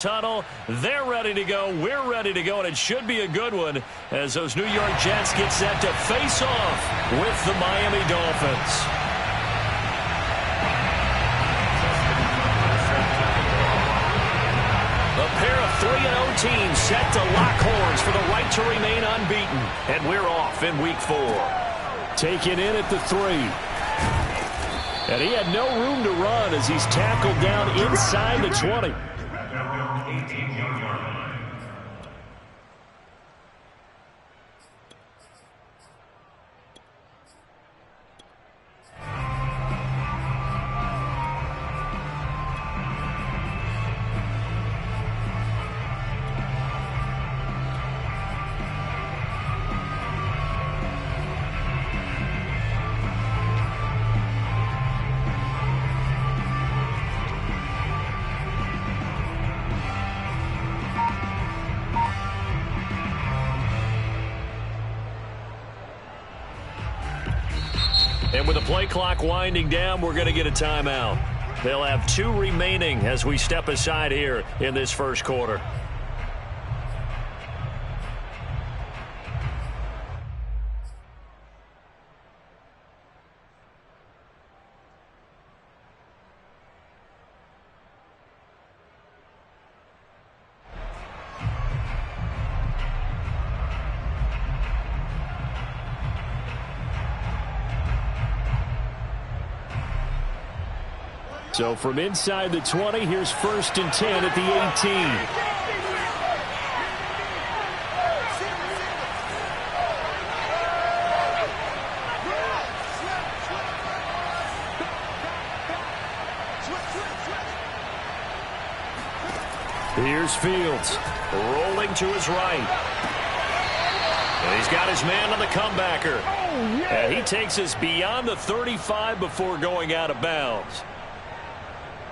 Tunnel. They're ready to go. We're ready to go, and it should be a good one as those New York Jets get set to face off with the Miami Dolphins. A pair of 3-0 teams set to lock horns for the right to remain unbeaten, and we're off in Week 4. Taken in at the 3. And he had no room to run as he's tackled down inside the 20. And with the play clock winding down, we're going to get a timeout. They'll have 2 remaining as we step aside here in this first quarter. So from inside the 20, here's 1st and 10 at the 18. Here's Fields, rolling to his right. And he's got his man on the comebacker. And he takes us beyond the 35 before going out of bounds.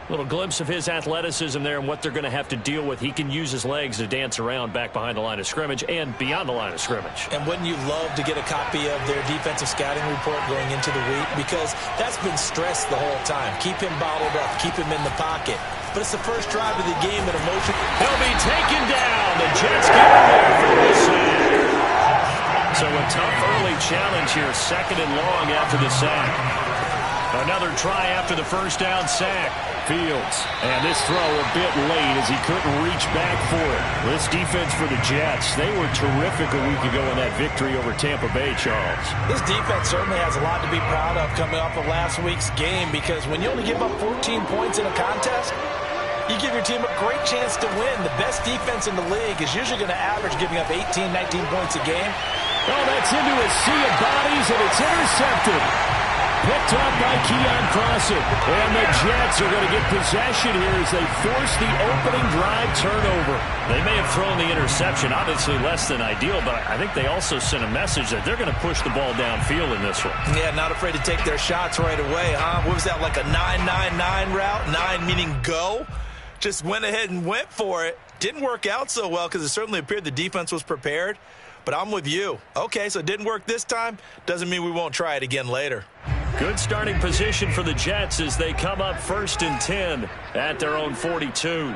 Little glimpse of his athleticism there and what they're going to have to deal with. He can use his legs to dance around back behind the line of scrimmage and beyond the line of scrimmage. And wouldn't you love to get a copy of their defensive scouting report going into the week? Because that's been stressed the whole time. Keep him bottled up. Keep him in the pocket. But it's the first drive of the game in a motion. He'll be taken down. The Jets get him there for the sack. So a tough early challenge here. 2nd and long after the sack. Another try after the first down sack. Fields. And this throw a bit late as he couldn't reach back for it. This defense for the Jets, they were terrific a week ago in that victory over Tampa Bay, Charles. This defense certainly has a lot to be proud of coming off of last week's game, because when you only give up 14 points in a contest, you give your team a great chance to win. The best defense in the league is usually going to average giving up 18, 19 points a game. Oh, that's into a sea of bodies, and it's intercepted. Picked up by Keion Crossen. And the Jets are going to get possession here as they force the opening drive turnover. They may have thrown the interception, obviously less than ideal, but I think they also sent a message that they're going to push the ball downfield in this one. Yeah, not afraid to take their shots right away, huh? What was that, like a 9-9-9 route? 9 meaning go? Just went ahead and went for it. Didn't work out so well because it certainly appeared the defense was prepared. But I'm with you. Okay, so it didn't work this time. Doesn't mean we won't try it again later. Good starting position for the Jets as they come up 1st and 10 at their own 42.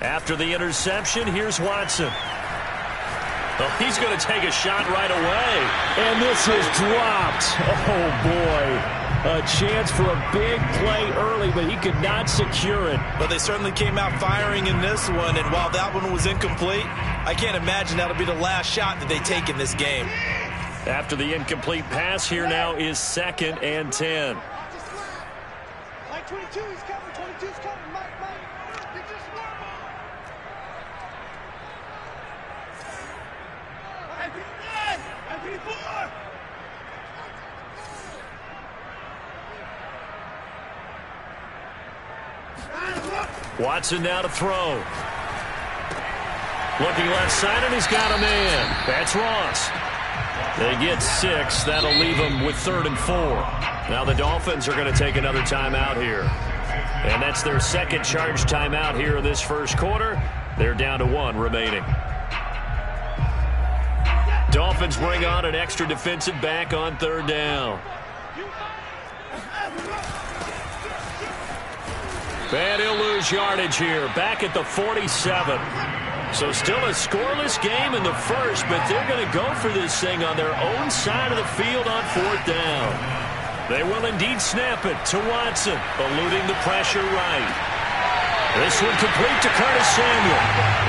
After the interception, here's Watson. Oh, he's going to take a shot right away. And this is dropped. Oh, boy. A chance for a big play early, but he could not secure it. But they certainly came out firing in this one, and while that one was incomplete, I can't imagine that'll be the last shot that they take in this game. After the incomplete pass, here now is 2nd and 10. Mike 22, he's coming. 22's coming. Mike. Watson now to throw. Looking left side, and he's got a man. That's Ross. They get 6. That'll leave them with 3rd and 4. Now the Dolphins are going to take another timeout here. And that's their second charge timeout here in this first quarter. They're down to 1 remaining. Dolphins bring on an extra defensive back on third down. And he'll lose yardage here, back at the 47. So still a scoreless game in the first, but they're going to go for this thing on their own side of the field on fourth down. They will indeed snap it to Watson, eluding the pressure right. This one complete to Curtis Samuel.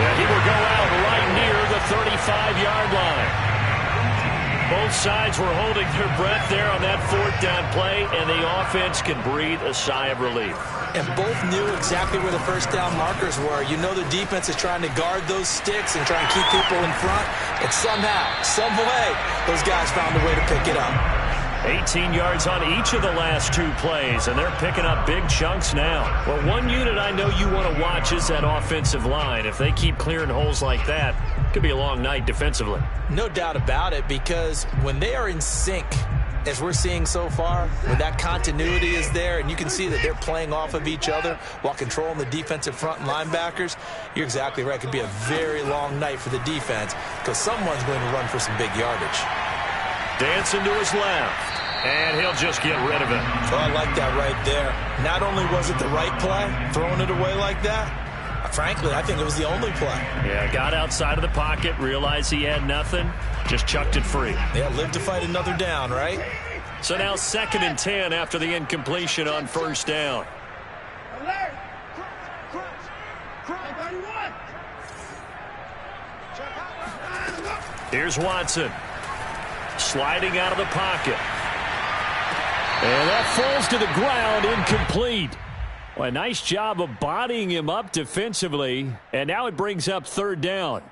And he will go out right near the 35-yard line. Both sides were holding their breath there on that fourth down play, and the offense can breathe a sigh of relief. And both knew exactly where the first down markers were. You know the defense is trying to guard those sticks and try and keep people in front. And somehow, some way, those guys found a way to pick it up. 18 yards on each of the last two plays, and they're picking up big chunks now. Well, one unit I know you want to watch is that offensive line. If they keep clearing holes like that, it could be a long night defensively. No doubt about it, because when they are in sync, as we're seeing so far, when that continuity is there and you can see that they're playing off of each other while controlling the defensive front and linebackers, you're exactly right. It could be a very long night for the defense because someone's going to run for some big yardage. Dancing to his left, and he'll just get rid of it. Oh, I like that right there. Not only was it the right play, throwing it away like that, frankly, I think it was the only play. Yeah, got outside of the pocket, realized he had nothing, just chucked it free. Yeah, live to fight another down, right? So now 2nd and 10 after the incompletion on first down. Alert! Crunch! 31! Here's Watson. Sliding out of the pocket. And that falls to the ground, incomplete. Well, a nice job of bodying him up defensively, and now it brings up third down.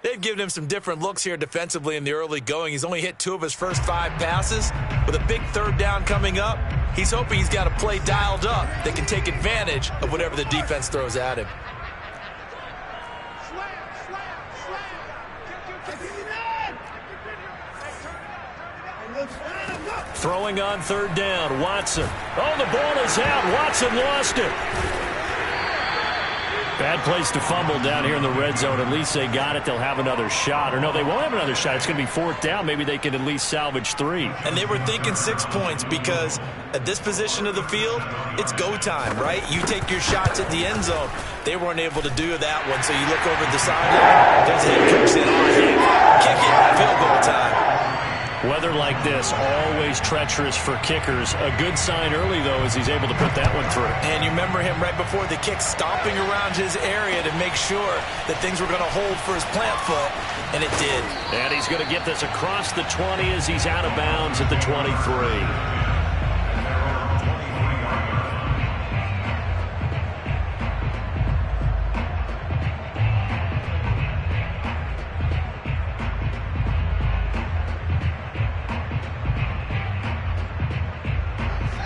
They've given him some different looks here defensively in the early going. He's only hit 2 of his first 5 passes. With a big third down coming up, he's hoping he's got a play dialed up that can take advantage of whatever the defense throws at him. Throwing on third down, Watson. Oh, the ball is out. Watson lost it. Bad place to fumble down here in the red zone. At least they got it. They'll have another shot. Or no, they won't have another shot. It's going to be fourth down. Maybe they can at least salvage 3. And they were thinking 6 points because at this position of the field, it's go time, right? You take your shots at the end zone. They weren't able to do that one, so you look over the sideline. There's a head coach saying, kick it, field goal time. Weather like this, always treacherous for kickers. A good sign early, though, as he's able to put that one through. And you remember him right before the kick stomping around his area to make sure that things were going to hold for his plant foot, and it did. And he's going to get this across the 20 as he's out of bounds at the 23.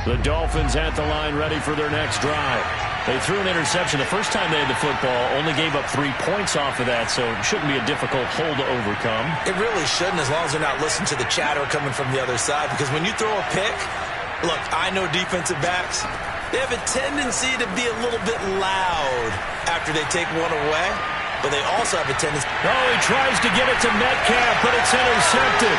The Dolphins at the line ready for their next drive. They threw an interception the first time they had the football, only gave up 3 points off of that, so it shouldn't be a difficult hole to overcome. It really shouldn't, as long as they're not listening to the chatter coming from the other side, because when you throw a pick, look, I know defensive backs, they have a tendency to be a little bit loud after they take one away, but they also have a tendency. Oh, he tries to get it to Metcalf, but it's intercepted.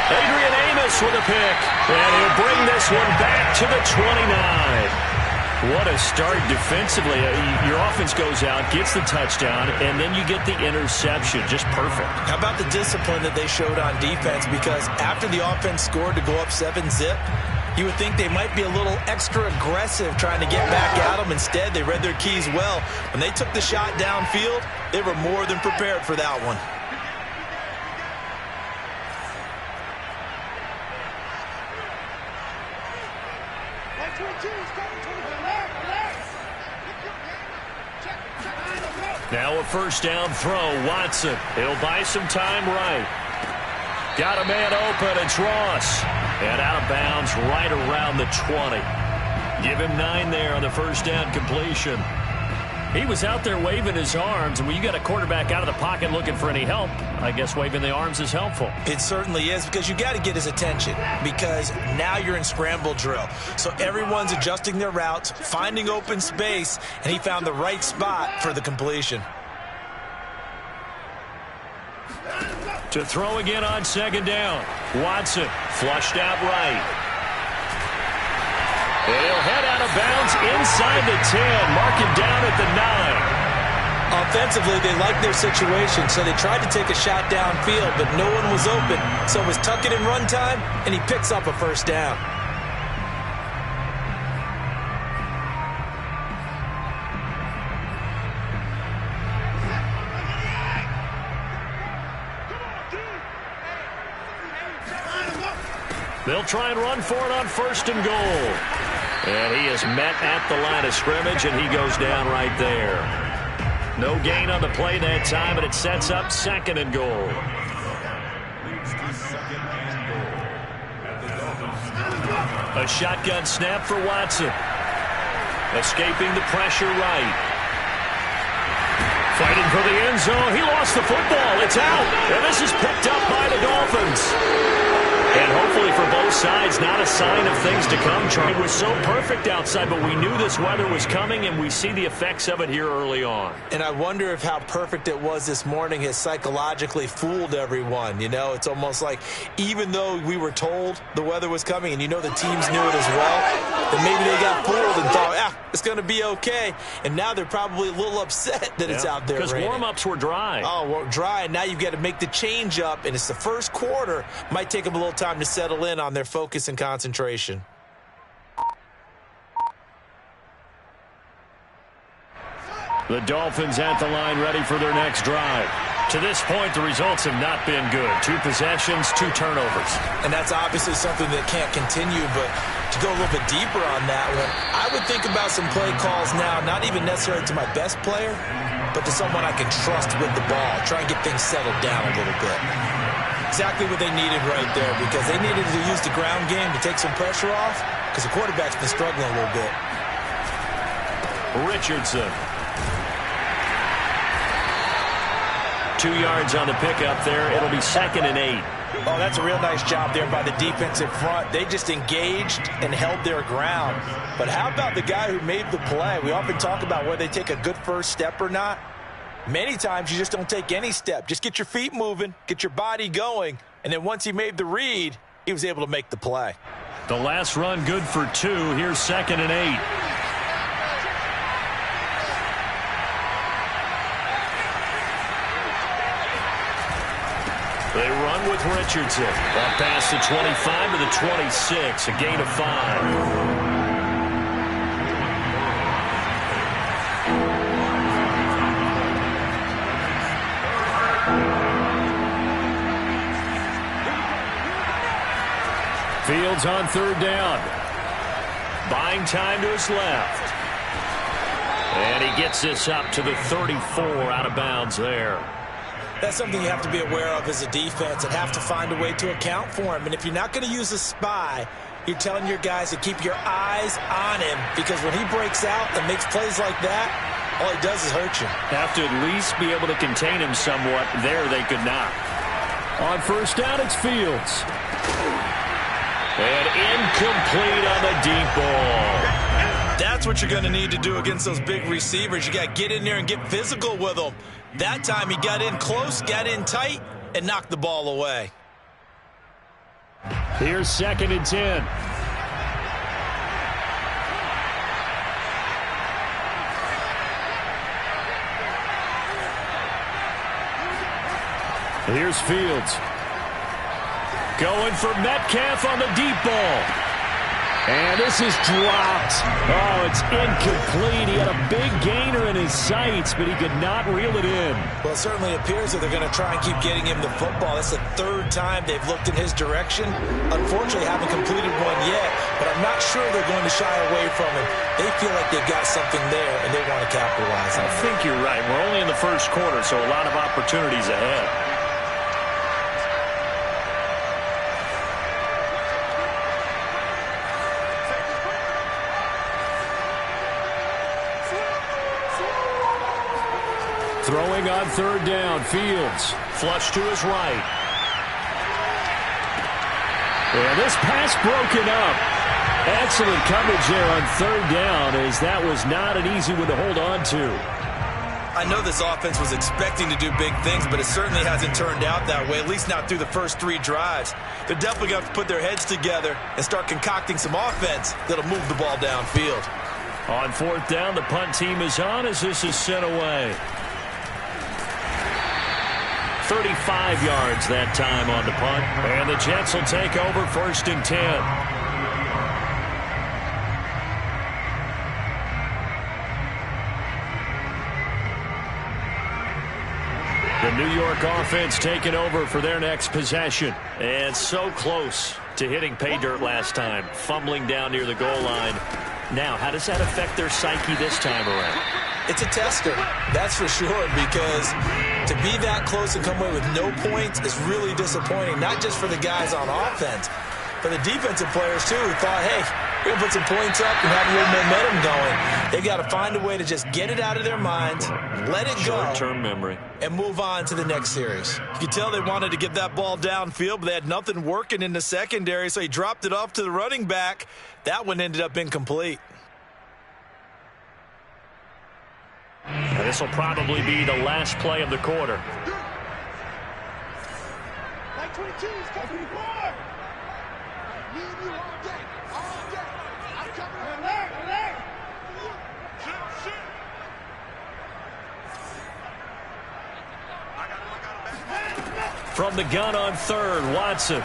Adrian Amos with a pick, and he'll bring this one back to the 29. What a start defensively. Your offense goes out, gets the touchdown, and then you get the interception. Just perfect. How about the discipline that they showed on defense? Because after the offense scored to go up 7-zip, you would think they might be a little extra aggressive trying to get back at them. Instead, they read their keys well. When they took the shot downfield, they were more than prepared for that one. Now a first down throw, Watson. He'll buy some time right. Got a man open, it's Ross. And out of bounds right around the 20. Give him 9 there on the first down completion. He was out there waving his arms, and when you got a quarterback out of the pocket looking for any help, I guess waving the arms is helpful. It certainly is, because you got to get his attention, because now you're in scramble drill. So everyone's adjusting their routes, finding open space, and he found the right spot for the completion. To throw again on second down. Watson flushed out right. And he'll head out of bounds inside the 10. Mark him down at the 9. Offensively, they liked their situation, so they tried to take a shot downfield, but no one was open. So it was tuck it and run time, and he picks up a first down. They'll try and run for it on first and goal. And he is met at the line of scrimmage, and he goes down right there. No gain on the play that time, and it sets up second and goal. A shotgun snap for Watson. Escaping the pressure right. Fighting for the end zone. He lost the football. It's out. And this is picked up by the Dolphins. And hopefully for both sides, not a sign of things to come, Charlie. It was so perfect outside, but we knew this weather was coming, and we see the effects of it here early on. And I wonder if how perfect it was this morning has psychologically fooled everyone. You know, it's almost like even though we were told the weather was coming, and you know the teams knew it as well, that maybe they got fooled and thought, it's going to be okay. And now they're probably a little upset that it's out there because warm-ups were dry. Oh, well, dry, and now you've got to make the change up, and it's the first quarter. Might take them a little time to settle in on their focus and concentration. The Dolphins at the line ready for their next drive. To this point, the results have not been good. 2 possessions, 2 turnovers. And that's obviously something that can't continue, but to go a little bit deeper on that one, I would think about some play calls now, not even necessarily to my best player, but to someone I can trust with the ball. Try and get things settled down a little bit. Exactly what they needed right there, because they needed to use the ground game to take some pressure off, because the quarterback's been struggling a little bit. Richardson. 2 yards on the pickup there. It'll be 2nd and 8. Oh, that's a real nice job there by the defensive front. They just engaged and held their ground. But how about the guy who made the play? We often talk about whether they take a good first step or not. Many times you just don't take any step. Just get your feet moving, get your body going, and then once he made the read, he was able to make the play. The last run good for 2. Here's 2nd and 8. They run with Richardson. Up past the 25 to the 26, a gain of 5. Fields on 3rd down. Buying time to his left. And he gets this up to the 34 out of bounds there. That's something you have to be aware of as a defense and have to find a way to account for him. And if you're not going to use a spy, you're telling your guys to keep your eyes on him, because when he breaks out and makes plays like that, all he does is hurt you. Have to at least be able to contain him somewhat. There they could not. On 1st down, it's Fields. And incomplete on the deep ball. That's what you're going to need to do against those big receivers. You got to get in there and get physical with them. That time he got in close, got in tight, and knocked the ball away. Here's 2nd and 10. Here's Fields. Going for Metcalf on the deep ball. And this is dropped. Oh, it's incomplete. He had a big gainer in his sights, but he could not reel it in. Well, it certainly appears that they're going to try and keep getting him the football. That's the 3rd time they've looked in his direction. Unfortunately, haven't completed one yet, but I'm not sure they're going to shy away from him. They feel like they've got something there, and they want to capitalize on it. I think you're right. We're only in the 1st quarter, so a lot of opportunities ahead. Throwing on 3rd down, Fields. Flush to his right. And this pass broken up. Excellent coverage there on 3rd down, as that was not an easy one to hold on to. I know this offense was expecting to do big things, but it certainly hasn't turned out that way, at least not through the first 3 drives. They're definitely going to have to put their heads together and start concocting some offense that'll move the ball downfield. On 4th down, the punt team is on as this is sent away. 35 yards that time on the punt. And the Jets will take over 1st and 10. The New York offense taking over for their next possession. And so close to hitting pay dirt last time. Fumbling down near the goal line. Now, how does that affect their psyche this time around? It's a tester, that's for sure, because to be that close and come away with no points is really disappointing, not just for the guys on offense, but the defensive players, too, who thought, hey, we're going to put some points up and have a little momentum going. They've got to find a way to just get it out of their minds, let it go. Short-term memory. And move on to the next series. You could tell they wanted to get that ball downfield, but they had nothing working in the secondary, so he dropped it off to the running back. That one ended up incomplete. And this will probably be the last play of the quarter. Like 22, he's coming forward. Me and you all day. All day. I'm coming there. From the gun on 3rd, Watson.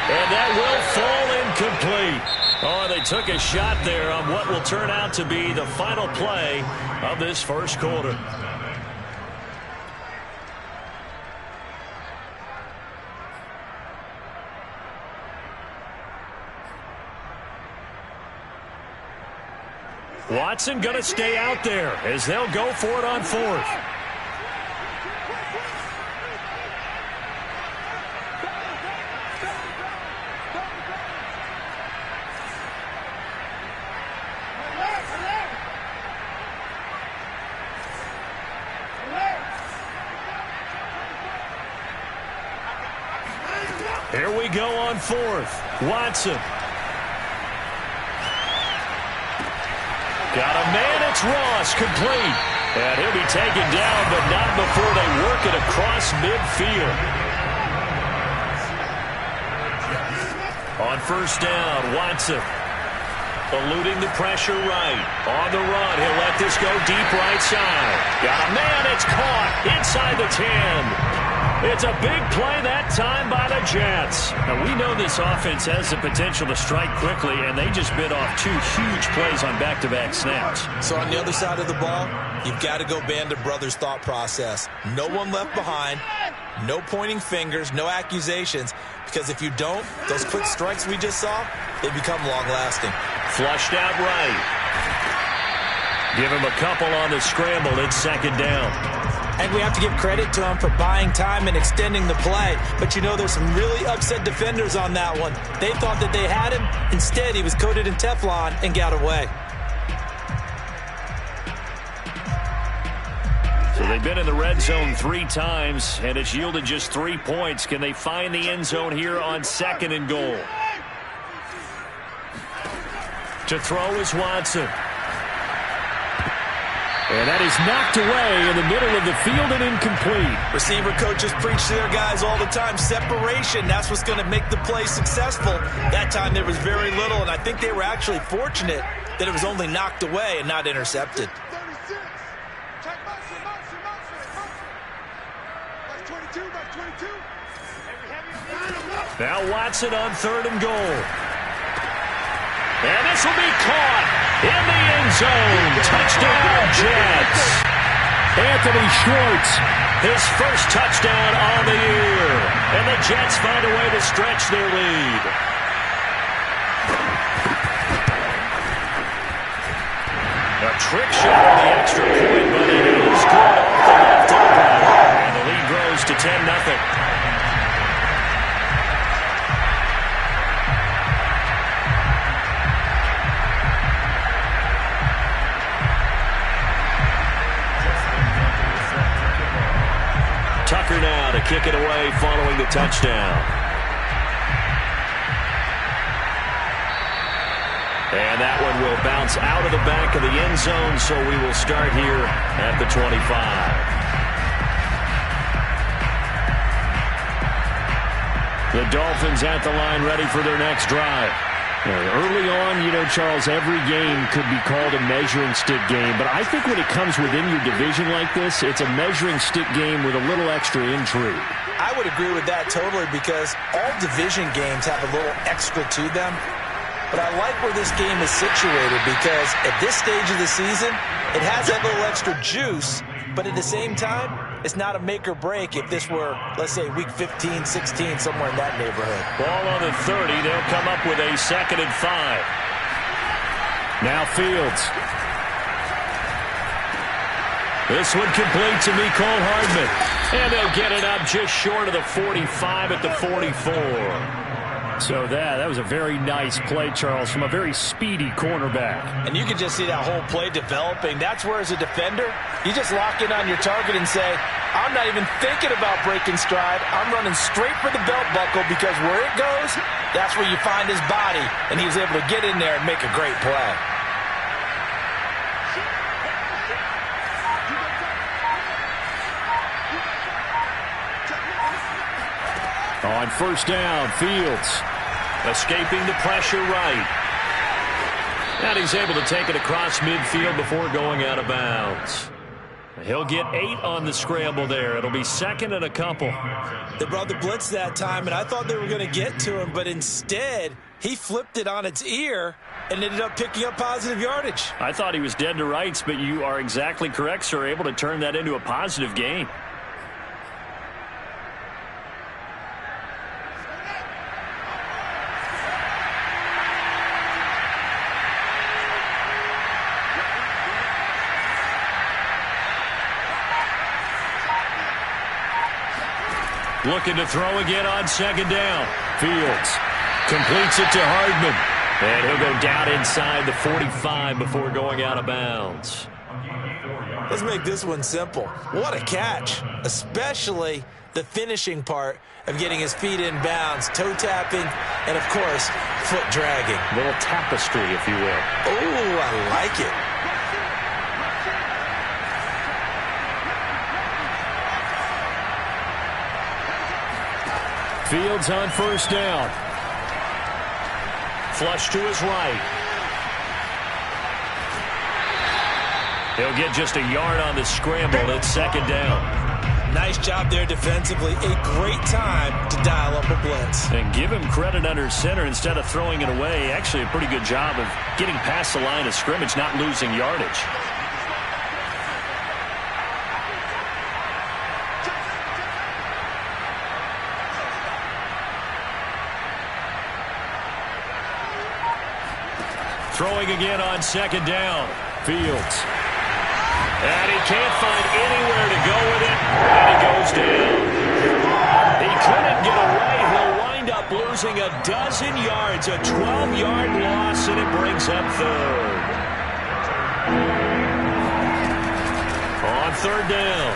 And that will fall incomplete. Oh, they took a shot there on what will turn out to be the final play of this first quarter. Watson going to stay out there as they'll go for it on 4th. Here we go on 4th. Watson. Got a man, it's Ross, complete. And he'll be taken down, but not before they work it across midfield. On 1st down, Watson. Eluding the pressure right. On the run, he'll let this go deep right side. Got a man, it's caught inside the 10. It's a big play that time by the Jets. Now, we know this offense has the potential to strike quickly, and they just bit off 2 huge plays on back-to-back snaps. So on the other side of the ball, you've got to go Band of Brothers thought process. No one left behind, no pointing fingers, no accusations, because if you don't, those quick strikes we just saw, they become long-lasting. Flushed out right. Give him a couple on the scramble. It's 2nd down. And we have to give credit to him for buying time and extending the play. But you know, there's some really upset defenders on that one. They thought that they had him. Instead, he was coated in Teflon and got away. So they've been in the red zone 3 times, and it's yielded just 3 points. Can they find the end zone here on 2nd and goal? To throw is Watson. And that is knocked away in the middle of the field and incomplete. Receiver coaches preach to their guys all the time. Separation, that's what's going to make the play successful. That time there was very little, and I think they were actually fortunate that it was only knocked away and not intercepted. 36. Check Munson. That's 22. That's 22. Now Watson on 3rd and goal. And this will be caught in the end zone. Touchdown, Jets. Anthony Schwartz, his first touchdown on the year. And the Jets find a way to stretch their lead. A trick shot on the extra point, but it is good off the left elbow. And the lead grows to 10-0. Tucker now to kick it away following the touchdown. And that one will bounce out of the back of the end zone, so we will start here at the 25. The Dolphins at the line, ready for their next drive. Early on, Charles, every game could be called a measuring stick game, but I think when it comes within your division like this, it's a measuring stick game with a little extra intrigue. I would agree with that totally because all division games have a little extra to them. But I like where this game is situated because at this stage of the season, it has that little extra juice, but at the same time, it's not a make or break if this were, let's say, week 15, 16, somewhere in that neighborhood. Ball on the 30. They'll come up with a 2nd and 5. Now Fields. This one complete to Mecole Hardman. And they'll get it up just short of the 45 at the 44. So that was a very nice play, Charles, from a very speedy cornerback. And you can just see that whole play developing. That's where, as a defender, you just lock in on your target and say, I'm not even thinking about breaking stride. I'm running straight for the belt buckle because where it goes, that's where you find his body. And he was able to get in there and make a great play. On first down, Fields escaping the pressure right. And he's able to take it across midfield before going out of bounds. He'll get 8 on the scramble there. It'll be 2nd and a couple. They brought the blitz that time, and I thought they were going to get to him, but instead he flipped it on its ear and ended up picking up positive yardage. I thought he was dead to rights, but you are exactly correct, sir, able to turn that into a positive gain. Looking to throw again on 2nd down. Fields completes it to Hardman. And he'll go down inside the 45 before going out of bounds. Let's make this one simple. What a catch, especially the finishing part of getting his feet in bounds, toe tapping, and, of course, foot dragging. A little tapestry, if you will. Oh, I like it. Fields on first down. Flush to his right. He'll get just a yard on the scramble. It's 2nd down. Nice job there defensively. A great time to dial up a blitz. And give him credit under center instead of throwing it away. Actually a pretty good job of getting past the line of scrimmage, not losing yardage. Throwing again on 2nd down. Fields. And he can't find anywhere to go with it. And he goes down. He couldn't get away. He'll wind up losing a dozen yards. A 12-yard loss, and it brings up 3rd. On 3rd down,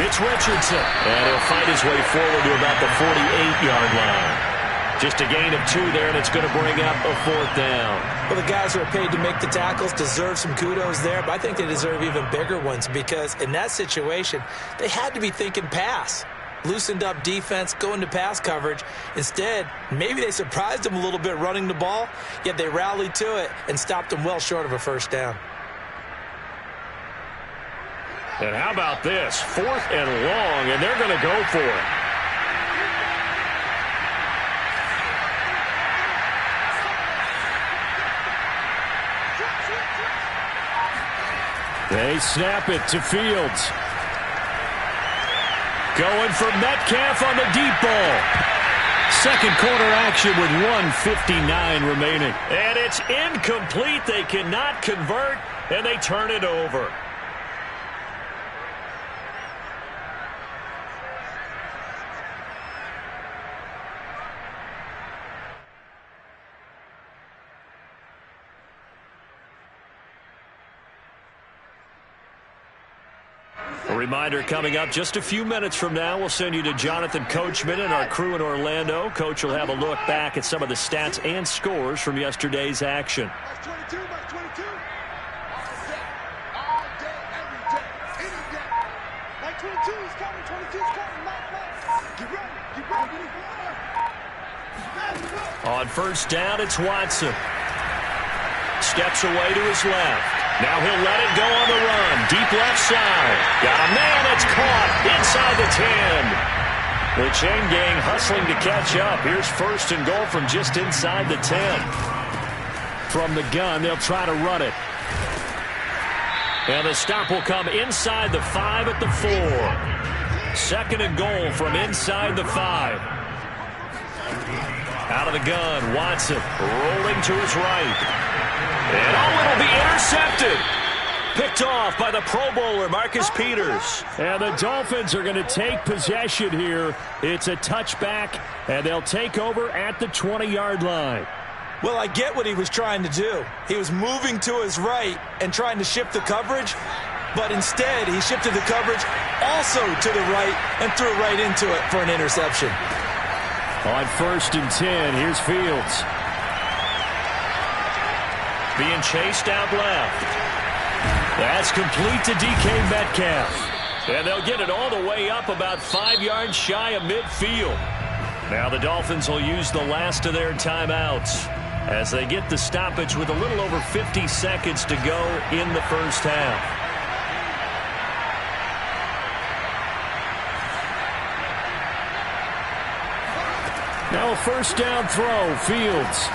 it's Richardson. And he'll fight his way forward to about the 48-yard line. Just a gain of 2 there, and it's going to bring up a 4th down. Well, the guys who are paid to make the tackles deserve some kudos there, but I think they deserve even bigger ones because in that situation, they had to be thinking pass. Loosened up defense, going to pass coverage. Instead, maybe they surprised them a little bit running the ball, yet they rallied to it and stopped them well short of a first down. And how about this? 4th and long, and they're going to go for it. They snap it to Fields. Going for Metcalf on the deep ball. 2nd quarter action with 1:59 remaining. And it's incomplete. They cannot convert, and they turn it over. reminder coming up just a few minutes from now, we'll send you to Jonathan Coachman and our crew in Orlando. Coach will have a look back at some of the stats and scores from yesterday's action. March 22, March 22. All day, every day, any day. March 22 is coming, 22 is coming, March. Get ready, get ready. On first down, it's Watson. Steps away to his left. Now he'll let it go on the run. Deep left side. Got a man that's caught inside the 10. The chain gang hustling to catch up. Here's first and goal from just inside the 10. From the gun, they'll try to run it. And the stop will come inside the 5 at the 4. Second and goal from inside the 5. Out of the gun, Watson rolling to his right. And it'll be intercepted. Picked off by the Pro Bowler, Marcus Peters. And the Dolphins are going to take possession here. It's a touchback, and they'll take over at the 20-yard line. Well, I get what he was trying to do. He was moving to his right and trying to shift the coverage, but instead he shifted the coverage also to the right and threw right into it for an interception. On first and 10, here's Fields. Being chased out left. That's complete to DK Metcalf. And they'll get it all the way up about 5 yards shy of midfield. Now the Dolphins will use the last of their timeouts as they get the stoppage with a little over 50 seconds to go in the first half. Now a first down throw, Fields.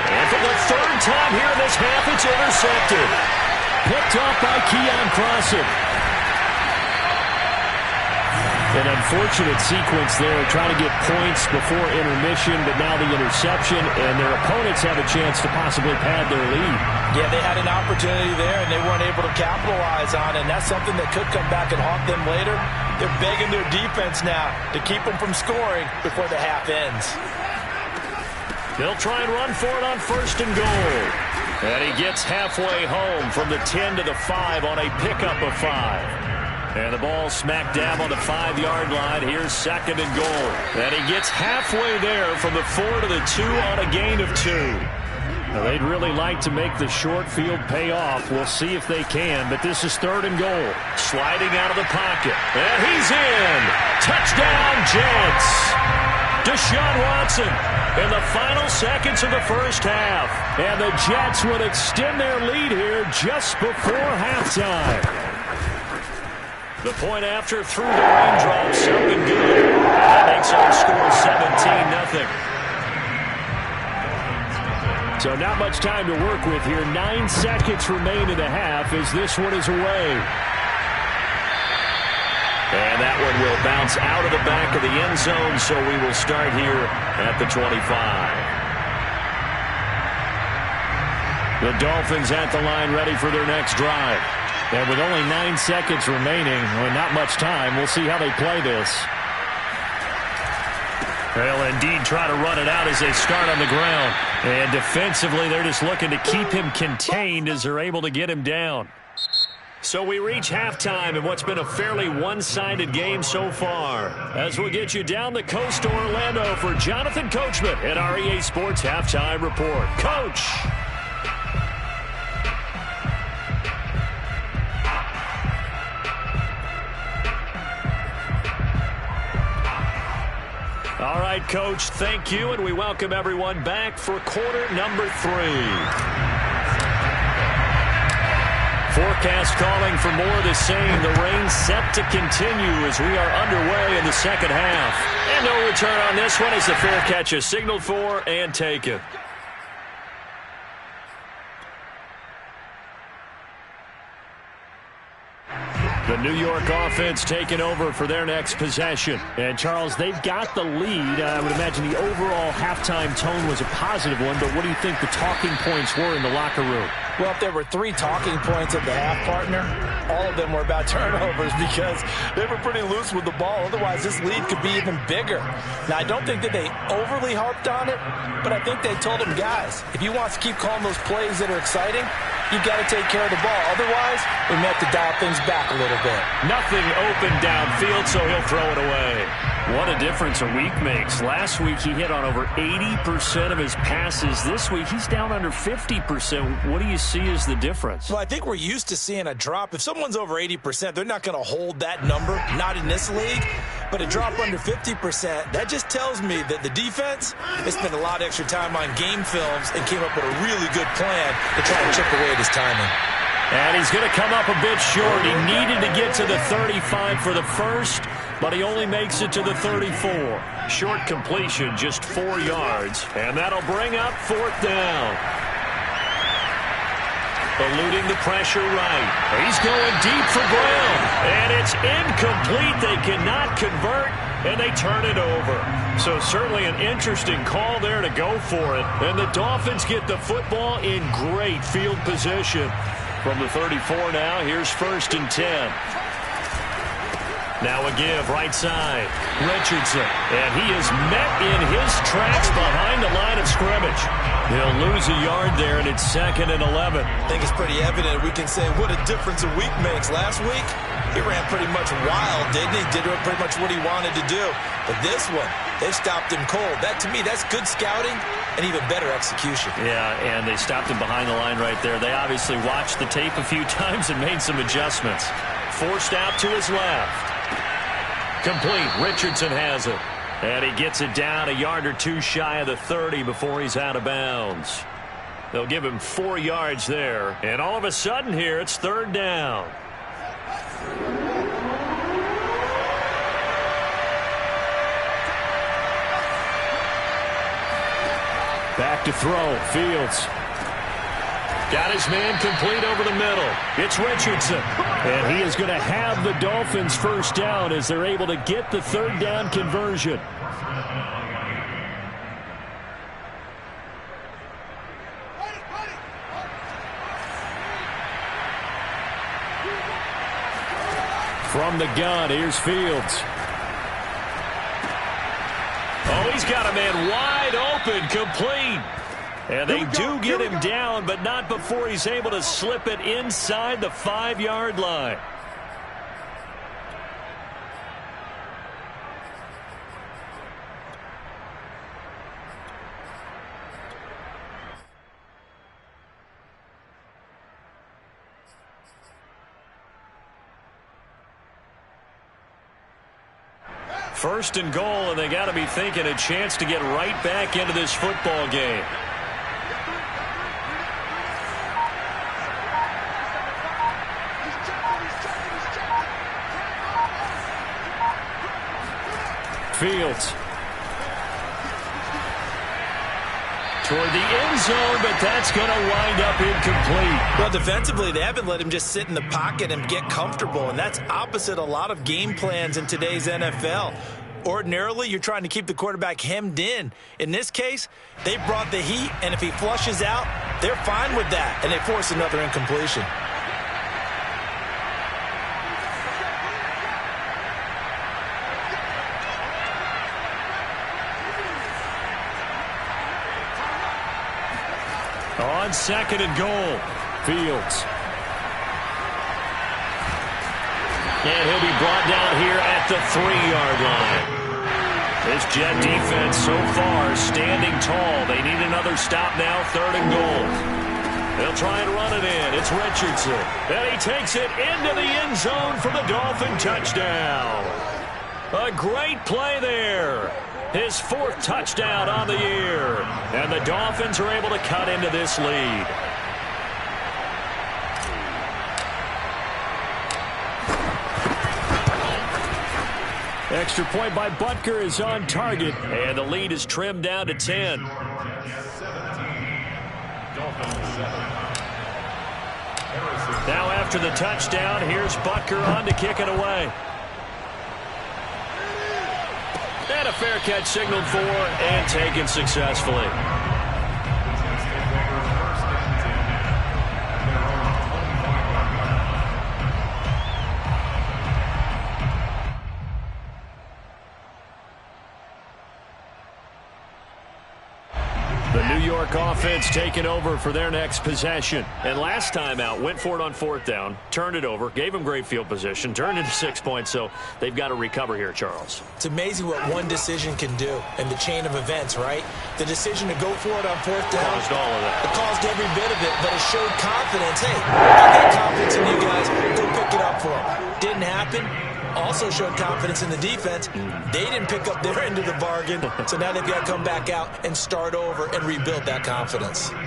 And for the third time here in this half, it's intercepted. Picked off by Keon Crossen. An unfortunate sequence there, trying to get points before intermission, but now the interception, and their opponents have a chance to possibly pad their lead. Yeah, they had an opportunity there, and they weren't able to capitalize on it, and that's something that could come back and haunt them later. They're begging their defense now to keep them from scoring before the half ends. They'll try and run for it on first and goal. And he gets halfway home from the 10 to the 5 on a pickup of 5. And the ball smack dab on the 5-yard line. Here's second and goal. And he gets halfway there from the 4 to the 2 on a gain of 2. Now, they'd really like to make the short field pay off. We'll see if they can, but this is third and goal. Sliding out of the pocket. And he's in. Touchdown, Jets. Deshaun Watson in the final seconds of the first half. And the Jets would extend their lead here just before halftime. The point after through the raindrops, up and good. That makes our score 17-0. So not much time to work with here. 9 seconds remain in the half as this one is away. And that one will bounce out of the back of the end zone, so we will start here at the 25. The Dolphins at the line ready for their next drive. And with only 9 seconds remaining, well, not much time, we'll see how they play this. They'll indeed try to run it out as they start on the ground. And defensively, they're just looking to keep him contained as they're able to get him down. So we reach halftime in what's been a fairly one-sided game so far. As we'll get you down the coast to Orlando for Jonathan Coachman at our EA Sports Halftime Report. Coach! All right, Coach, thank you, and we welcome everyone back for quarter number 3. Forecast calling for more of the same. The rain set to continue as we are underway in the second half. And no return on this one as the fair catch is signaled for and taken. The New York offense taking over for their next possession. And, Charles, they've got the lead. I would imagine the overall halftime tone was a positive one, but what do you think the talking points were in the locker room? Well, if there were 3 talking points at the half, partner, all of them were about turnovers because they were pretty loose with the ball. Otherwise, this lead could be even bigger. Now, I don't think that they overly harped on it, but I think they told them, guys, if you want to keep calling those plays that are exciting, you've got to take care of the ball. Otherwise, we may have to dial things back a little bit. Nothing open downfield, so he'll throw it away. What a difference a week makes. Last week, he hit on over 80% of his passes. This week, he's down under 50%. What do you see as the difference? Well, I think we're used to seeing a drop. If someone's over 80%, they're not going to hold that number, not in this league. But a drop under 50%, that just tells me that the defense has spent a lot of extra time on game films and came up with a really good plan to try and chip away at his timing. And he's going to come up a bit short. He needed to get to the 35 for the first, but he only makes it to the 34. Short completion, just 4 yards, and that'll bring up 4th down. Eluding the pressure right. He's going deep for Brown, and it's incomplete. They cannot convert, and they turn it over. So certainly an interesting call there to go for it. And the Dolphins get the football in great field position. From the 34 now, here's 1st and 10. Now a give, right side. Richardson, and he is met in his tracks behind the line of scrimmage. He'll lose a yard there, and it's 2nd and 11. I think it's pretty evident. We can say what a difference a week makes. Last week, he ran pretty much wild, didn't he? Did pretty much what he wanted to do. But this one, they stopped him cold. That, to me, that's good scouting and even better execution. Yeah, and they stopped him behind the line right there. They obviously watched the tape a few times and made some adjustments. Forced out to his left. Complete. Richardson has it. And he gets it down a yard or two shy of the 30 before he's out of bounds. They'll give him 4 yards there. And all of a sudden here, it's 3rd down. Back to throw. Fields. Got his man complete over the middle. It's Richardson. And he is going to have the Dolphins first down as they're able to get the 3rd down conversion. From the gun, here's Fields. Oh, he's got a man wide open, complete. And they do get him down, but not before he's able to slip it inside the 5-yard line. First and goal, and they got to be thinking a chance to get right back into this football game. Fields. Toward the end zone, but that's going to wind up incomplete. Well, defensively, they haven't let him just sit in the pocket and get comfortable, and that's opposite a lot of game plans in today's NFL. Ordinarily, you're trying to keep the quarterback hemmed in. In this case, they brought the heat, and if he flushes out, they're fine with that, and they force another incompletion. On 2nd and goal, Fields. And he'll be brought down here at the 3-yard line. This Jet defense so far standing tall. They need another stop now, 3rd and goal. They'll try and run it in. It's Richardson. And he takes it into the end zone for the Dolphin touchdown. A great play there. His 4th touchdown on the year. And the Dolphins are able to cut into this lead. Extra point by Butker is on target. And the lead is trimmed down to 10. Now after the touchdown, here's Butker on to kick it away. And a fair catch signaled for and taken successfully. The new York offense taking over for their next possession. And last time out, went for it on 4th down, turned it over, gave them great field position, turned into 6 points, so they've got to recover here, Charles. It's amazing what one decision can do in the chain of events, right? The decision to go for it on 4th down. Caused all of that. It caused every bit of it, but it showed confidence. Hey, I got confidence in you guys. Go pick it up for them. Didn't happen. Also showed confidence in the defense. They didn't pick up their end of the bargain, so now they've got to come back out and start over and rebuild that confidence. 22's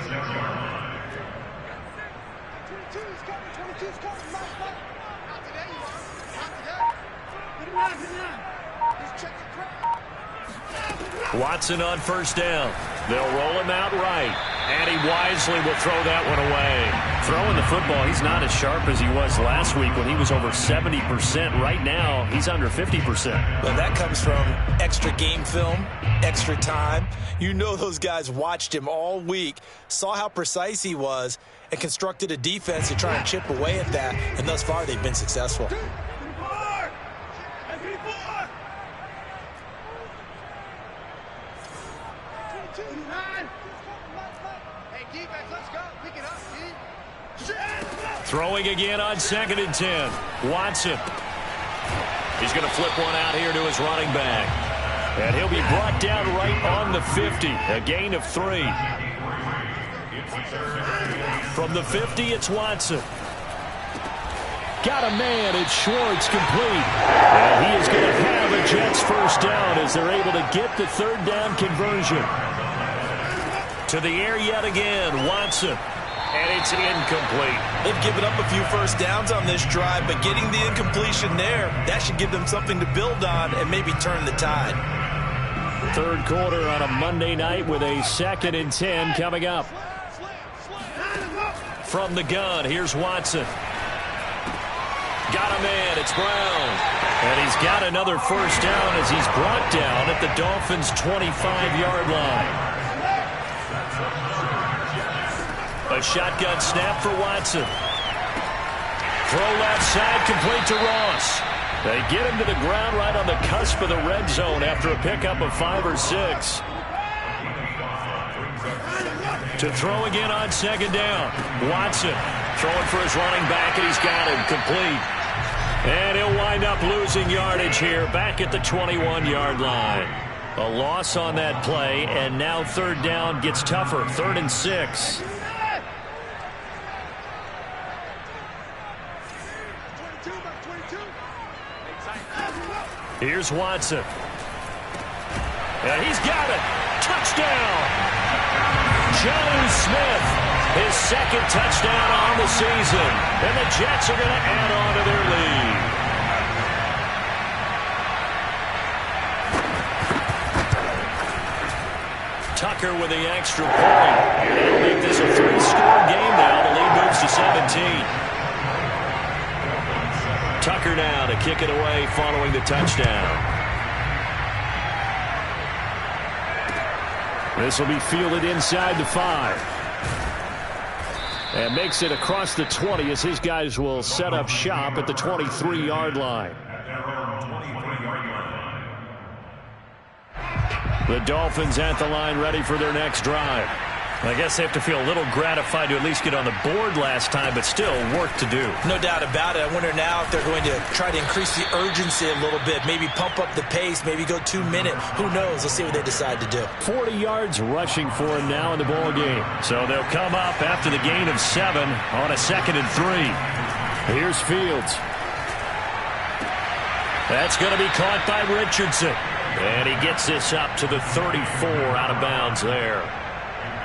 coming. 22's coming. Not today, you are. Not today. Get him out. Just check the crowd. Watson on 1st down. They'll roll him out right. And he wisely will throw that one away. Throwing the football, he's not as sharp as he was last week when he was over 70%. Right now, he's under 50%. Well, that comes from extra game film, extra time. You know those guys watched him all week, saw how precise he was, and constructed a defense to try and chip away at that. And thus far, they've been successful. Throwing again on 2nd and 10. Watson. He's going to flip one out here to his running back. And he'll be brought down right on the 50. A gain of 3. From the 50, it's Watson. Got a man. It's Schwartz complete. And he is going to have a Jets 1st down as they're able to get the 3rd down conversion. To the air yet again. Watson. And it's incomplete. They've given up a few 1st downs on this drive, but getting the incompletion there, that should give them something to build on and maybe turn the tide. 3rd quarter on a Monday night with a 2nd and 10 coming up. From the gun, here's Watson. Got a man, it's Brown. And he's got another 1st down as he's brought down at the Dolphins' 25-yard line. A shotgun snap for Watson. Throw left side, complete to Ross. They get him to the ground right on the cusp of the red zone after a pickup of 5 or 6. To throw again on 2nd down. Watson throwing for his running back, and he's got him complete. And he'll wind up losing yardage here back at the 21-yard line. A loss on that play, and now 3rd down gets tougher. 3rd and 6. Here's Watson. And he's got it. Touchdown. Jonnu Smith, his 2nd touchdown on the season. And the Jets are going to add on to their lead. Tucker with the extra point. They'll make this a 3-score game now. The lead moves to 17. Tucker now to kick it away following the touchdown. This will be fielded inside the 5. And makes it across the 20 as his guys will set up shop at the 23-yard line. The Dolphins at the line ready for their next drive. I guess they have to feel a little gratified to at least get on the board last time, but still work to do. No doubt about it. I wonder now if they're going to try to increase the urgency a little bit, maybe pump up the pace, maybe go 2-minute. Who knows? Let's see what they decide to do. 40 yards rushing for him now in the ball game. So they'll come up after the gain of 7 on a 2nd and 3. Here's Fields. That's going to be caught by Richardson. And he gets this up to the 34 out of bounds there.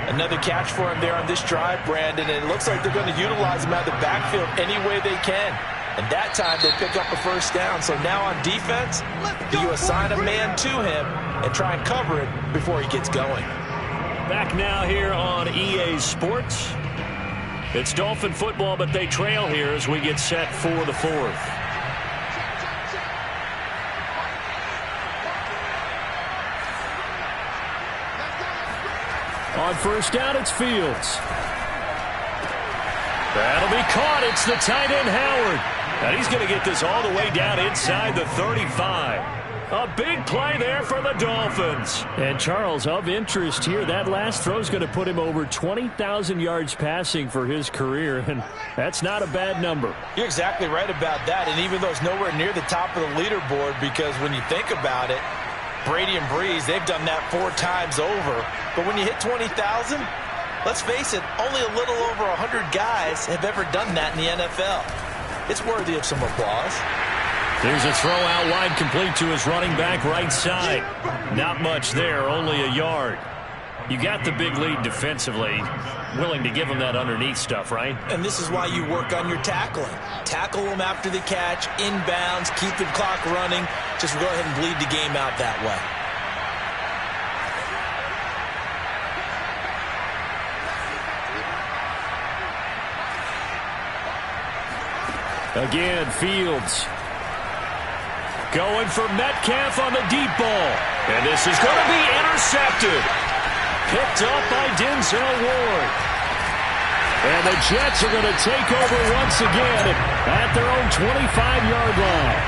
Another catch for him there on this drive, Brandon, and it looks like they're going to utilize him out of the backfield any way they can. And that time they pick up a 1st down. So now on defense, do you assign a man to him and try and cover it before he gets going? Back now here on EA Sports. It's Dolphin football, but they trail here as we get set for the 4th. On 1st down, it's Fields. That'll be caught. It's the tight end, Howard. And he's going to get this all the way down inside the 35. A big play there for the Dolphins. And Charles, of interest here, that last throw is going to put him over 20,000 yards passing for his career, and that's not a bad number. You're exactly right about that, and even though it's nowhere near the top of the leaderboard, because when you think about it, Brady and Breeze, they've done that 4 times over. But when you hit 20,000, let's face it, only a little over 100 guys have ever done that in the NFL. It's worthy of some applause. There's a throw out wide, complete to his running back right side. Not much there, only a yard. You got the big lead defensively. Willing to give him that underneath stuff, right? And this is why you work on your tackling. Tackle them after the catch, inbounds, keep the clock running. Just go ahead and bleed the game out that way. Again, Fields. Going for Metcalf on the deep ball. And this is going to be intercepted. Picked up by Denzel Ward. And the Jets are going to take over once again at their own 25-yard line.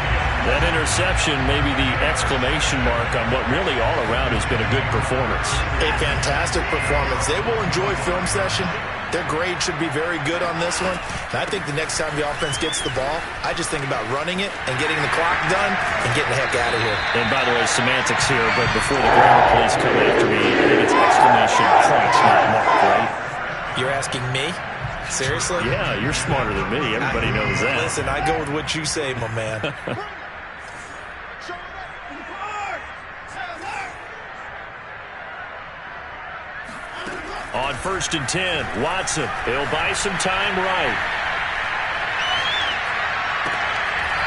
That interception may be the exclamation mark on what really all around has been a good performance. A fantastic performance. They will enjoy film session. Their grade should be very good on this one. And I think the next time the offense gets the ball, I just think about running it and getting the clock done and getting the heck out of here. And by the way, semantics here, but before the grammar police come after me, I think it's exclamation points, not mark, right? You're asking me? Seriously? Yeah, you're smarter than me. Everybody knows that. Listen, I go with what you say, my man. On 1st and 10, Watson. He'll buy some time right.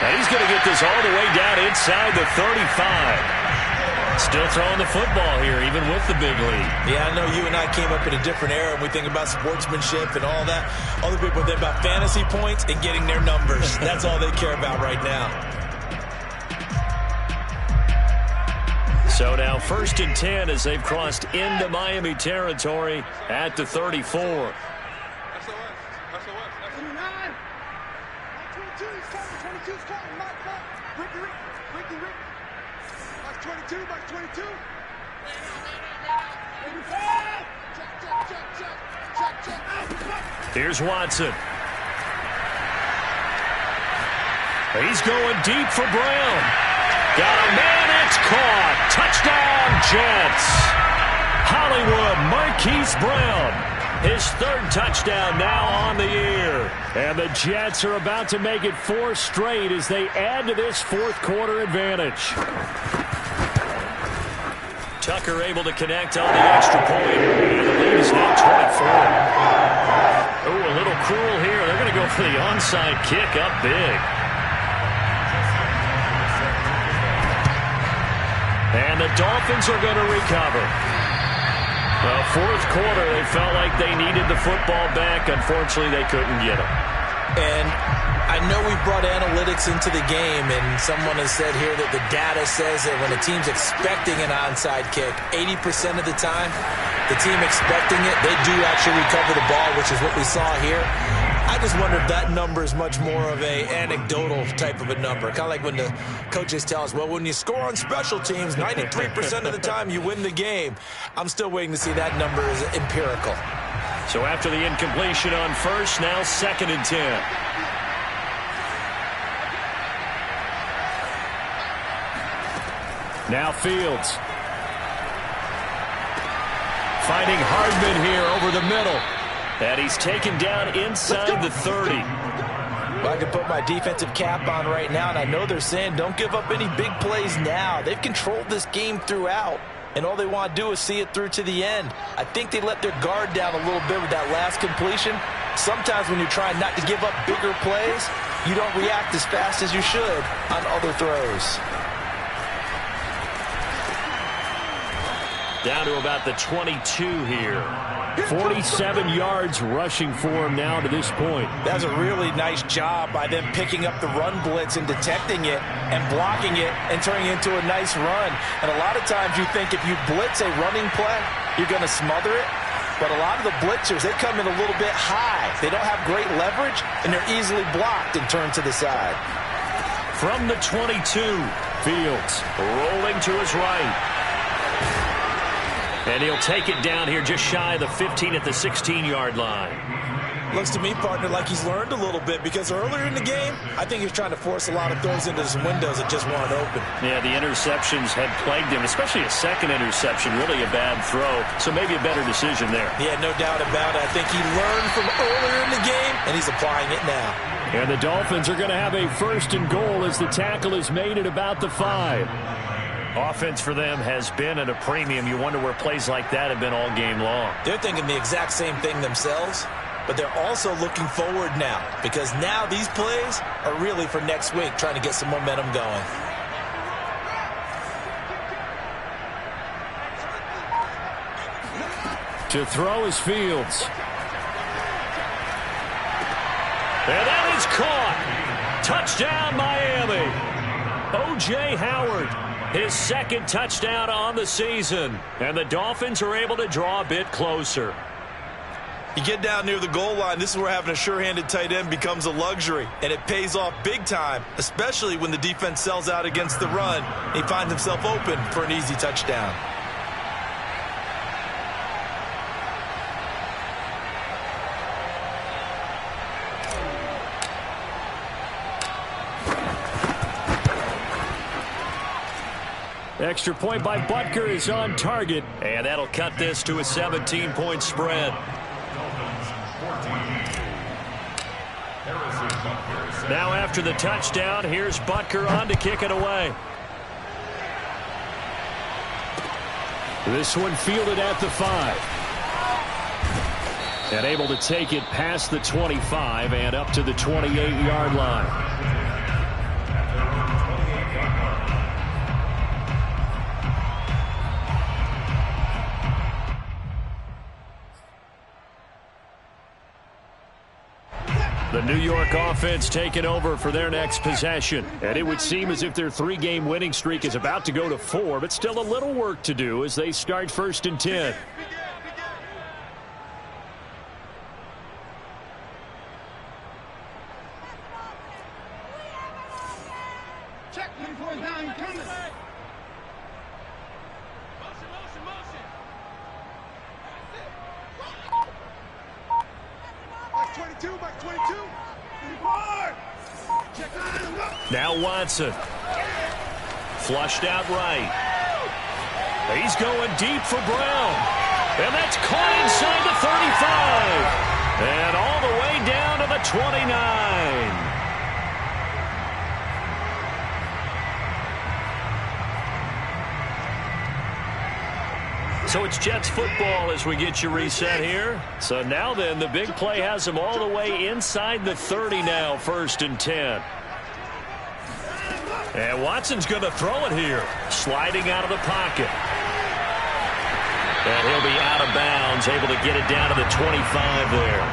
And he's going to get this all the way down inside the 35. Still throwing the football here, even with the big lead. Yeah, I know you and I came up in a different era, and we think about sportsmanship and all that. Other people think about fantasy points and getting their numbers. That's all they care about right now. So now 1st and 10 as they've crossed into Miami territory at the 34. SOS. SOS. 22's coming. 22's coming. Ricky. Box 22. Box 22. Check. Here's Watson. He's going deep for Brown. Got a man, it's caught. Touchdown, Jets. Hollywood Marquise Brown. His 3rd touchdown now on the year. And the Jets are about to make it 4 straight as they add to this 4th quarter advantage. Tucker able to connect on the extra point. And the lead is now 24. Oh, a little cruel here. They're going to go for the onside kick up big. And the Dolphins are going to recover. Well, 4th quarter, they felt like they needed the football back. Unfortunately, they couldn't get it. And I know we brought analytics into the game, and someone has said here that the data says that when a team's expecting an onside kick, 80% of the time, the team expecting it, they do actually recover the ball, which is what we saw here. I just wonder if that number is much more of a anecdotal type of a number. Kind of like when the coaches tell us, well, when you score on special teams, 93% of the time you win the game. I'm still waiting to see that number is empirical. So after the incompletion on 1st, now 2nd and 10. Now Fields. Finding Hardman here over the middle. And he's taken down inside the 30. Well, I can put my defensive cap on right now, and I know they're saying don't give up any big plays now. They've controlled this game throughout, and all they want to do is see it through to the end. I think they let their guard down a little bit with that last completion. Sometimes when you're trying not to give up bigger plays, you don't react as fast as you should on other throws. Down to about the 22 here. 47 yards rushing for him now to this point. That's a really nice job by them picking up the run blitz and detecting it and blocking it and turning it into a nice run. And a lot of times you think if you blitz a running play, you're going to smother it. But a lot of the blitzers, they come in a little bit high. They don't have great leverage, and they're easily blocked and turned to the side. From the 22, Fields rolling to his right. And he'll take it down here just shy of the 15 at the 16-yard line. Looks to me, partner, like he's learned a little bit because earlier in the game, I think he was trying to force a lot of throws into some windows that just weren't open. Yeah, the interceptions had plagued him, especially a second interception, really a bad throw. So maybe a better decision there. Yeah, no doubt about it. I think he learned from earlier in the game, and he's applying it now. And the Dolphins are going to have a 1st and goal as the tackle is made at about the 5. Offense for them has been at a premium. You wonder where plays like that have been all game long. They're thinking the exact same thing themselves, but they're also looking forward now because now these plays are really for next week, trying to get some momentum going. To throw is Fields. And that is caught. Touchdown, Miami. O.J. Howard, his 2nd touchdown on the season. And the Dolphins are able to draw a bit closer. You get down near the goal line, this is where having a sure-handed tight end becomes a luxury, and it pays off big time, especially when the defense sells out against the run. He finds himself open for an easy touchdown. Extra point by Butker is on target, and that'll cut this to a 17-point spread. Now after the touchdown, here's Butker on to kick it away. This one fielded at the 5. And able to take it past the 25 and up to the 28-yard line. The New York offense taking over for their next possession. And it would seem as if their 3-game winning streak is about to go to 4, but still a little work to do as they start 1st and 10. Check, 4th down, coming. Box 22, box 22. Now Watson. Flushed out right. He's going deep for Brown. And that's caught inside the 35. And all the way down to the 29. So it's Jets football as we get you reset here. So now then, the big play has them all the way inside the 30 now, 1st and 10. And Watson's going to throw it here. Sliding out of the pocket. And he'll be out of bounds, able to get it down to the 25 there.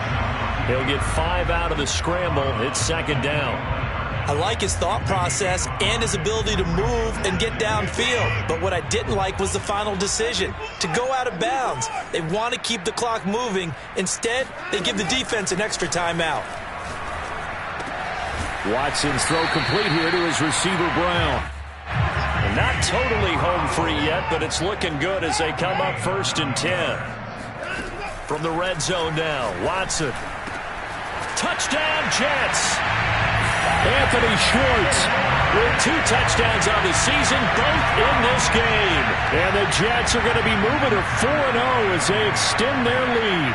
He'll get 5 out of the scramble. It's 2nd down. I like his thought process and his ability to move and get downfield. But what I didn't like was the final decision, to go out of bounds. They want to keep the clock moving. Instead, they give the defense an extra timeout. Watson's throw complete here to his receiver, Brown. And not totally home free yet, but it's looking good as they come up 1st and 10. From the red zone now, Watson. Touchdown, Jets. Anthony Schwartz with 2 touchdowns on the season, both in this game. And the Jets are going to be moving to 4-0 as they extend their lead.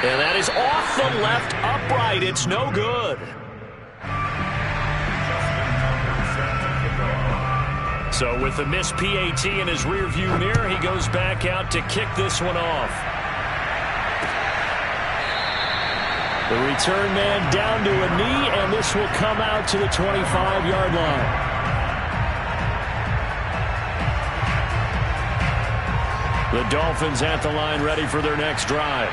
And that is off the left upright. It's no good. So with the missed PAT in his rearview mirror, he goes back out to kick this one off. The return man down to a knee, and this will come out to the 25-yard line. The Dolphins at the line ready for their next drive.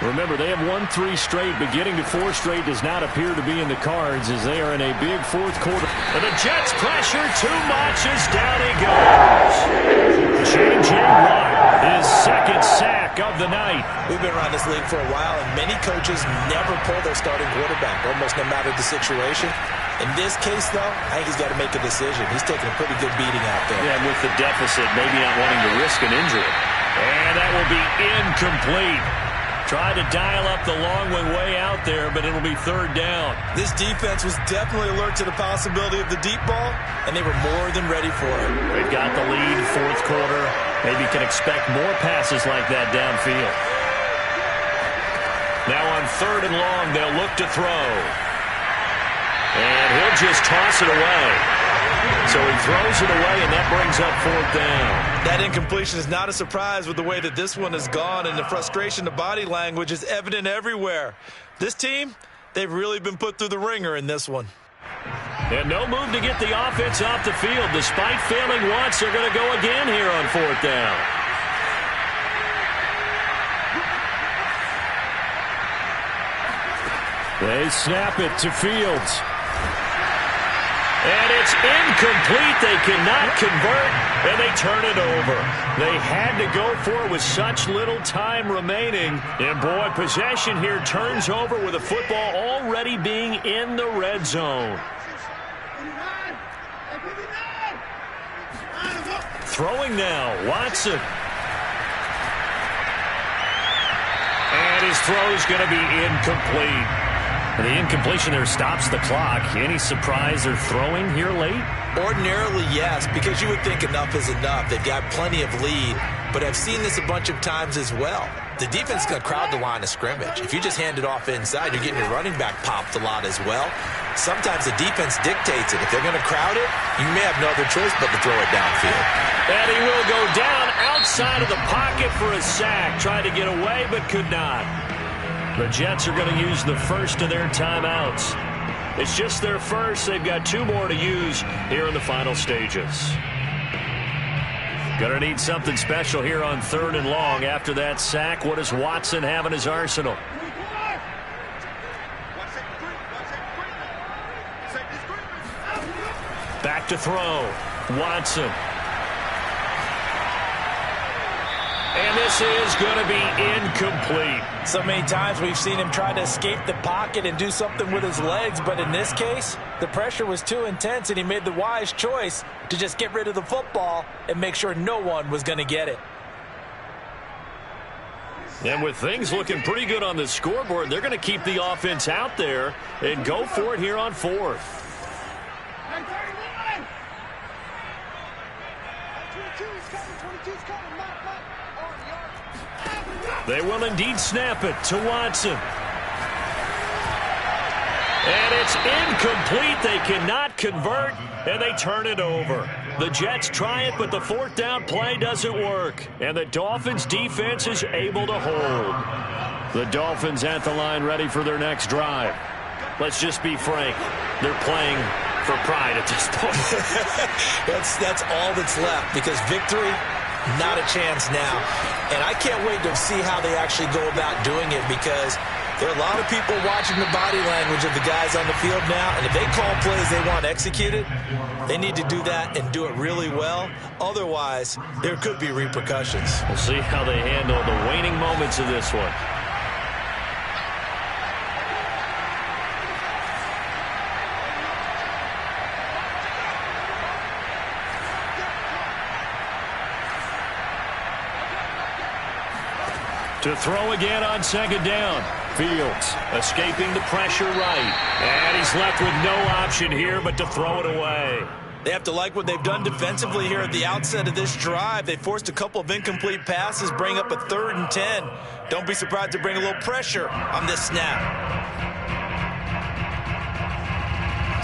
Remember, they have won 3 straight, but getting to 4 straight does not appear to be in the cards as they are in a big fourth quarter. And the Jets pressure too much as down he goes. J.J. Watt, his second sack of the night. We've been around this league for a while, and many coaches never pull their starting quarterback, almost no matter the situation. In this case, though, I think he's got to make a decision. He's taking a pretty good beating out there. Yeah, and with the deficit, maybe not wanting to risk an injury. And that will be incomplete. Tried to dial up the long one way out there, but it'll be third down. This defense was definitely alert to the possibility of the deep ball, and they were more than ready for it. They've got the lead, fourth quarter. Maybe can expect more passes like that downfield. Now on third and long, they'll look to throw. And he'll just toss it away. So he throws it away, and that brings up fourth down. That incompletion is not a surprise with the way that this one has gone, and the frustration, the body language is evident everywhere. This team, they've really been put through the ringer in this one. And no move to get the offense off the field. Despite failing once, they're going to go again here on fourth down. They snap it to Fields. And it's incomplete. They cannot convert, and they turn it over. They had to go for it with such little time remaining. And, boy, possession here turns over with the football already being in the red zone. Throwing now, Watson. And his throw's going to be incomplete. And the incompletion there stops the clock. Any surprise they're throwing here late? Ordinarily, yes, because you would think enough is enough. They've got plenty of lead, but I've seen this a bunch of times as well. The defense is going to crowd the line of scrimmage. If you just hand it off inside, you're getting your running back popped a lot as well. Sometimes the defense dictates it. If they're going to crowd it, you may have no other choice but to throw it downfield. And he will go down outside of the pocket for a sack. Tried to get away, but could not. The Jets are going to use the first of their timeouts. It's just their first. They've got 2 more to use here in the final stages. Going to need something special here on third and long. After that sack, what does Watson have in his arsenal? Back to throw. Watson. And this is going to be incomplete. So many times we've seen him try to escape the pocket and do something with his legs, but in this case, the pressure was too intense, and he made the wise choice to just get rid of the football and make sure no one was going to get it. And with things looking pretty good on the scoreboard, they're going to keep the offense out there and go for it here on fourth. They will indeed snap it to Watson. And it's incomplete. They cannot convert, and they turn it over. The Jets try it, but the fourth down play doesn't work. And the Dolphins' defense is able to hold. The Dolphins at the line ready for their next drive. Let's just be frank. They're playing for pride at this point. That's all that's left, because victory, not a chance now. And I can't wait to see how they actually go about doing it, because there are a lot of people watching the body language of the guys on the field now, and if they call plays they want executed, they need to do that and do it really well. Otherwise, there could be repercussions. We'll see how they handle the waning moments of this one. To throw again on second down. Fields escaping the pressure right. And he's left with no option here but to throw it away. They have to like what they've done defensively here at the outset of this drive. They forced a couple of incomplete passes, bring up a 3rd and 10. Don't be surprised to bring a little pressure on this snap.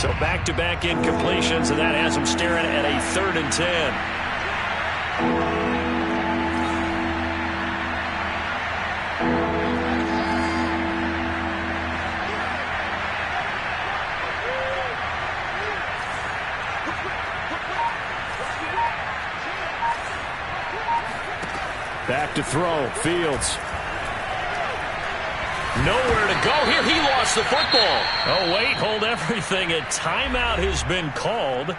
So back-to-back incompletions, and that has them staring at a 3rd and 10. Back to throw, Fields. Nowhere to go here. He lost the football. Oh, wait, hold everything. A timeout has been called.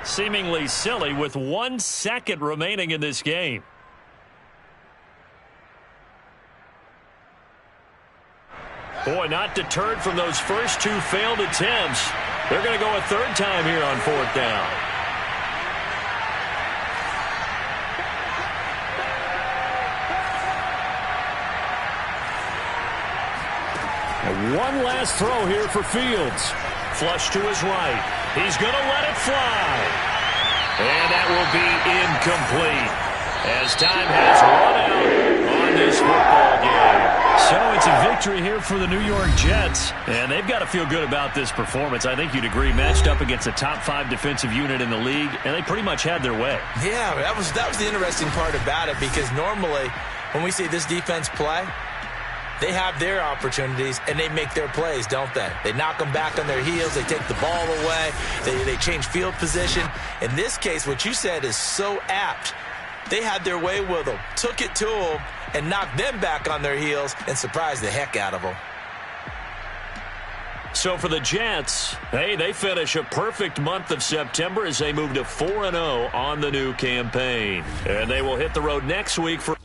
Seemingly silly with 1 second remaining in this game. Boy, not deterred from those first 2 failed attempts. They're going to go a 3rd time here on 4th down. One last throw here for Fields. Flush to his right. He's going to let it fly. And that will be incomplete as time has run out on this football game. So it's a victory here for the New York Jets. And they've got to feel good about this performance. I think you'd agree, matched up against a top 5 defensive unit in the league, and they pretty much had their way. Yeah, that was the interesting part about it, because normally when we see this defense play, they have their opportunities, and they make their plays, don't they? They knock them back on their heels. They take the ball away. They change field position. In this case, what you said is so apt. They had their way with them, took it to them, and knocked them back on their heels and surprised the heck out of them. So for the Jets, hey, they finish a perfect month of September as they move to 4-0 on the new campaign. And they will hit the road next week for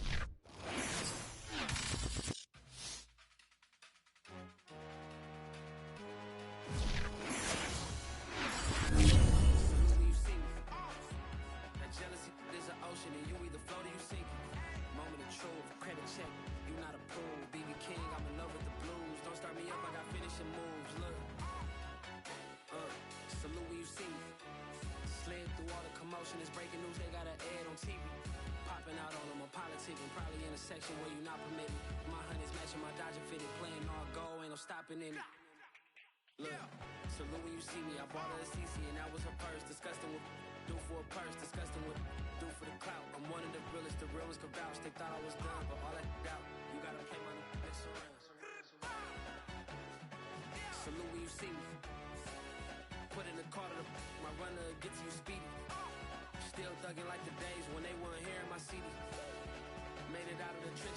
Still thugging like the days when they weren't here in my city. Made it out of the trenches.